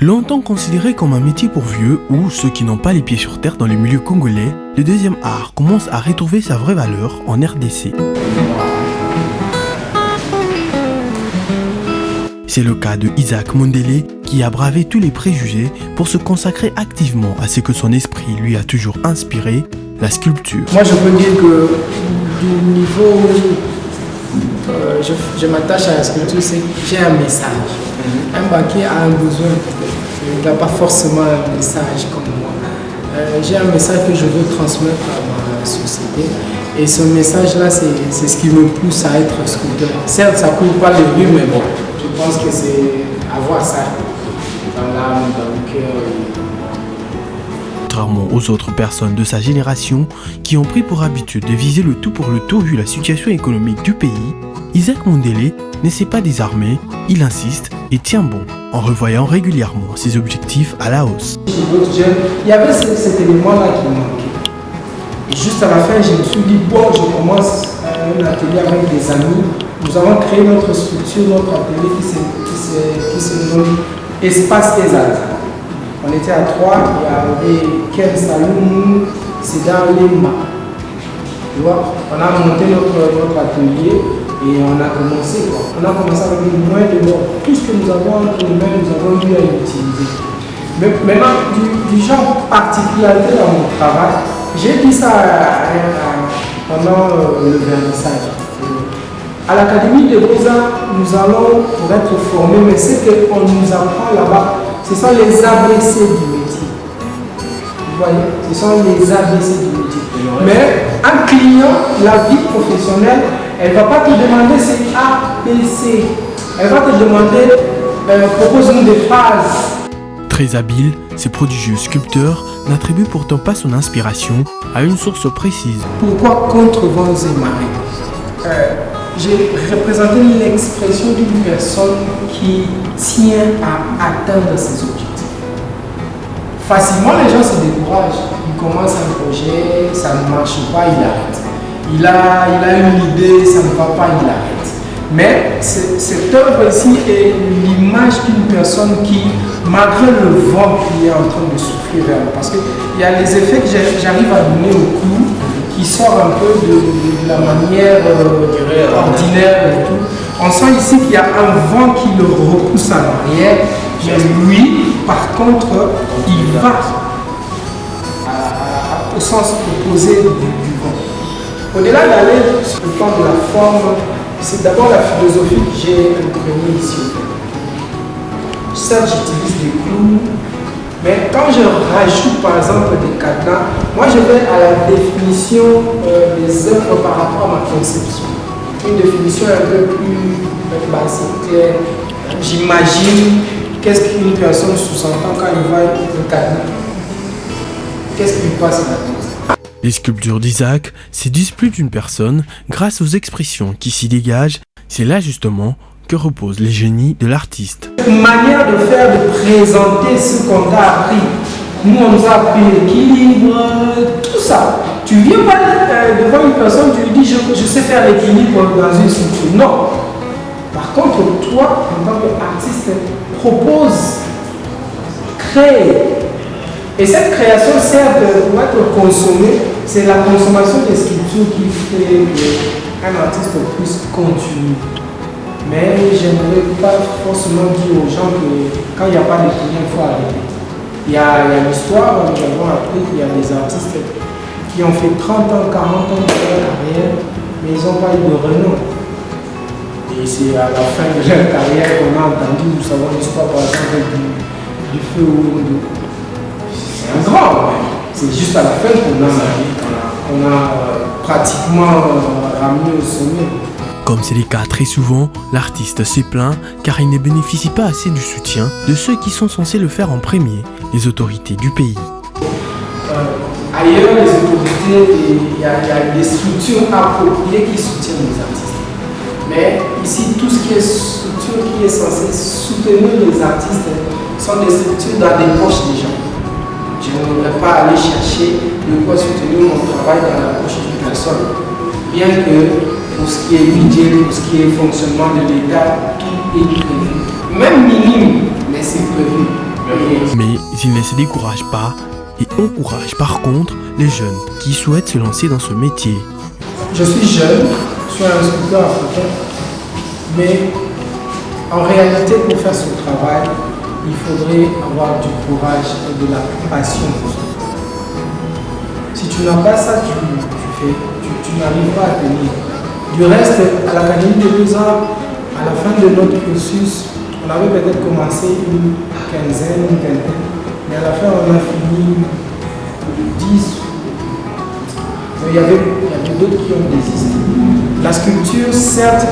Longtemps considéré comme un métier pour vieux ou ceux qui n'ont pas les pieds sur terre dans les milieux congolais, le deuxième art commence à retrouver sa vraie valeur en RDC. C'est le cas de Isaac Mondele qui a bravé tous les préjugés pour se consacrer activement à ce que son esprit lui a toujours inspiré, la sculpture. Moi je peux dire que du niveau où je m'attache à la sculpture, c'est que j'ai un message. Un banquier a un besoin, il n'a pas forcément un message comme moi. J'ai un message que je veux transmettre à ma société et ce message-là, c'est ce qui me pousse à être sculpteur. Certes, ça ne coule pas les rues, mais bon, je pense que c'est avoir ça dans l'âme, dans le cœur. Contrairement aux autres personnes de sa génération qui ont pris pour habitude de viser le tout pour le tout vu la situation économique du pays, Isaac Mondele ne s'est pas désarmé, il insiste et tient bon en revoyant régulièrement ses objectifs à la hausse. Il y avait cet élément-là qui manquait. Et juste à la fin, je me suis dit, bon, je commence un atelier avec des amis. Nous avons créé notre structure, notre atelier qui se nomme Espace Ezad. On était à 3, il y avait Ken Saloum, Seda Lema. Tu vois, on a monté notre atelier. Et on a commencé quoi. On a commencé avec moins de l'or. Tout ce que nous avons entre les mains, nous avons eu à l'utiliser. Mais maintenant, du genre particularité dans mon travail, j'ai dit ça pendant le vernissage. À l'Académie des Beaux-Arts, nous allons pour être formés, mais ce qu'on nous apprend là-bas, ce sont les ABC du métier. Vous voyez, ce sont les ABC du métier. Mais un client, la vie professionnelle, elle ne va pas te demander c'est A, B, C. Elle va te demander, propose-nous des phrases. Très habile, ce prodigieux sculpteur n'attribue pourtant pas son inspiration à une source précise. Pourquoi contre vents et marées? J'ai représenté l'expression d'une personne qui tient à atteindre ses objectifs. Facilement, les gens se découragent. Ils commencent un projet, ça ne marche pas, ils arrêtent. Il a une idée, ça ne va pas, il arrête. Mais cette œuvre ici est l'image d'une personne qui, malgré le vent qui est en train de souffler vers nous, parce qu'il y a les effets que j'arrive à donner au clou qui sortent un peu de la manière ordinaire et tout. On sent ici qu'il y a un vent qui le repousse en arrière, mais lui, par contre, il va au sens opposé du vent. Au-delà d'aller sur le plan de la forme, c'est d'abord la philosophie que j'ai imprimée ici. Certes, j'utilise des clous, mais quand je rajoute par exemple des cadenas, moi je vais à la définition des œuvres par rapport à ma conception. Une définition un peu plus basique, claire. J'imagine qu'est-ce qu'une personne sous-entend quand il voit un cadenas. Qu'est-ce qui lui passe à la tête? Les sculptures d'Isaac séduisent plus d'une personne grâce aux expressions qui s'y dégagent. C'est là justement que reposent les génies de l'artiste. Une manière de faire, de présenter ce qu'on t'a appris. Nous, on nous a appris l'équilibre, tout ça. Tu viens pas devant une personne, tu lui dis je sais faire l'équilibre dans une structure. Non. Par contre, toi, en tant qu'artiste, propose, crée. Et cette création sert pour être consommée, c'est la consommation des sculptures qui fait qu'un artiste puisse continuer. Mais j'aimerais pas forcément dire aux gens que quand il n'y a pas de client, il faut arrêter. Il y a l'histoire, nous avons appris qu'il y a des artistes qui ont fait 30 ans, 40 ans de leur carrière, mais ils n'ont pas eu de renom. Et c'est à la fin de leur carrière qu'on a entendu, nous savons l'histoire par exemple du feu ou de... C'est un grand, c'est juste à la fin qu'on a pratiquement ramené au sommet. Comme c'est le cas très souvent, l'artiste s'est plaint car il ne bénéficie pas assez du soutien de ceux qui sont censés le faire en premier, les autorités du pays. Ailleurs, les autorités, il y a des structures appropriées qui soutiennent les artistes. Mais ici, tout ce qui est structure qui est censée soutenir les artistes sont des structures dans les poches des gens. Je ne voudrais pas aller chercher de quoi soutenir mon travail dans la poche d'une personne. Bien que pour ce qui est budget, pour ce qui est fonctionnement de l'État, tout est prévu. Même minime, mais c'est prévu. Mais il ne se décourage pas et encourage par contre les jeunes qui souhaitent se lancer dans ce métier. Je suis jeune, je suis un sculpteur africain, mais en réalité, pour faire ce travail, il faudrait avoir du courage et de la passion. Si tu n'as pas ça, tu n'arrives pas à tenir. Du reste, à l'Académie des Beaux-Arts, à la fin de notre cursus, on avait peut-être commencé une quinzaine, une vingtaine, mais à la fin, on a fini 10. Il y avait d'autres qui ont désisté. La sculpture, certes,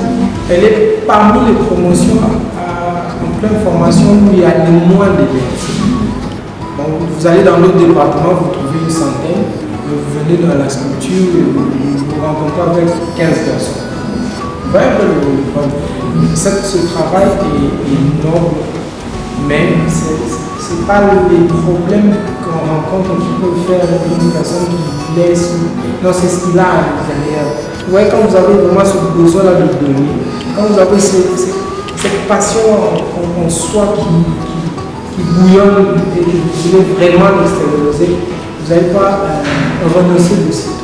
elle est parmi les promotions en pleine formation où il y a le moins d'élèves. Donc, vous allez dans l'autre département, vous trouvez une centaine, vous venez dans la sculpture et vous rencontrez avec 15 personnes. Vous voyez un peu le problème. Ce travail est noble, mais ce n'est pas les problèmes qu'on rencontre qui peuvent faire une personne qui laisse. Non, c'est ce qu'il a à l'intérieur. Vous voyez, quand vous avez vraiment ce besoin-là de donner, quand vous avez cette passion en soi qui bouillonne et que vous voulez vraiment l'extérioriser, vous n'allez pas renoncer dessus.